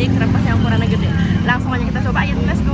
beli krepas yang ukurannya gede. Langsung aja kita cobain, let's go.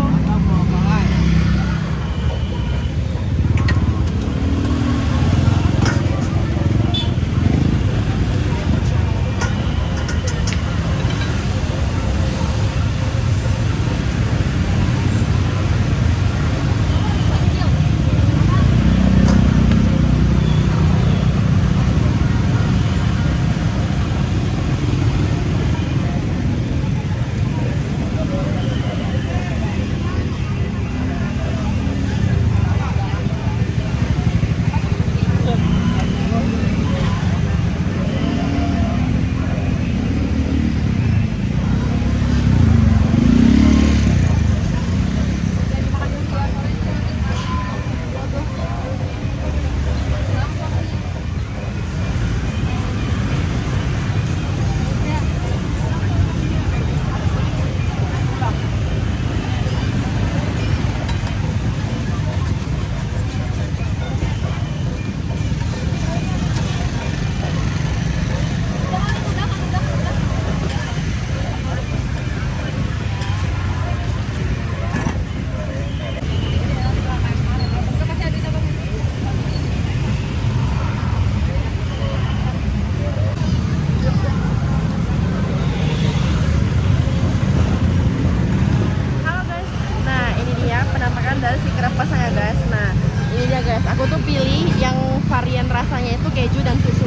Dari si krepasnya guys. Nah ini dia guys, aku tuh pilih yang varian rasanya itu keju dan susu.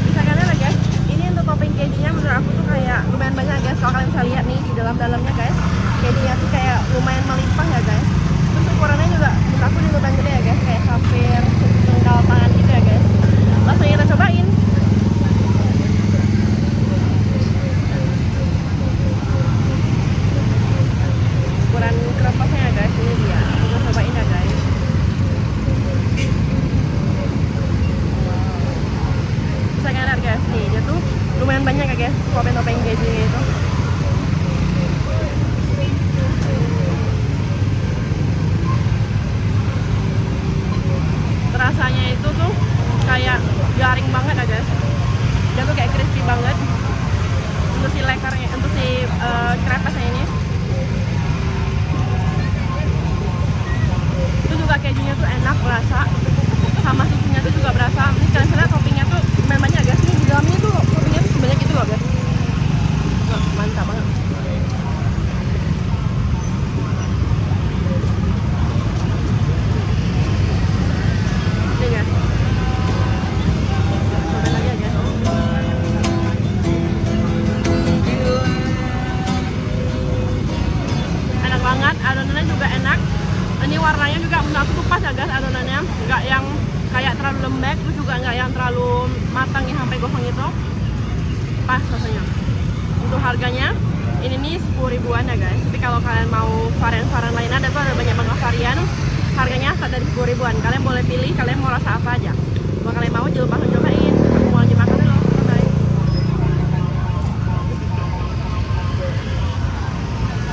Bisa kalian lihat guys, ini untuk topping kejunya menurut aku tuh kayak lumayan banyak guys. Kalau kalian bisa lihat nih di dalamnya guys, kejunya tuh kayak lumayan melimpah ya guys. Terus ukurannya juga menurut aku ini lumayan gede ya guys, kayak hampir setengah tangan gitu ya guys. Langsung kita cobain. Ukuran krepasnya ya guys, ini dia. Kita cobain ya guys. Bisa kalian lihat guys, nih dia tuh lumayan banyak ya guys, topeng-topeng kejunya itu. Rasanya itu tuh kayak garing banget ya guys. Dia tuh kayak crispy banget. Untuk si lekarnya, untuk si krepasnya ini. Itu juga kejunya tuh enak berasa, sama susunya tuh juga berasa. Ini kalian lihat toppingnya tuh lumayan banyak guys. Nih di dalamnya tuh toppingnya tuh sebanyak itu loh guys. Wah, mantap banget. Ini guys, cobain lagi ya guys. Enak banget, adonannya juga enak. Ini warnanya juga menurut aku tuh pas ya guys, adonannya nggak yang kayak terlalu lembek, terus juga nggak yang terlalu matang ya sampai gosong itu. Pas rasanya. Untuk harganya ini nih 10 ribuan ya guys. Tapi kalau kalian mau varian-varian lain ada tuh, ada banyak banget varian. Harganya start dari 10 ribuan. Kalian boleh pilih kalian mau rasa apa aja.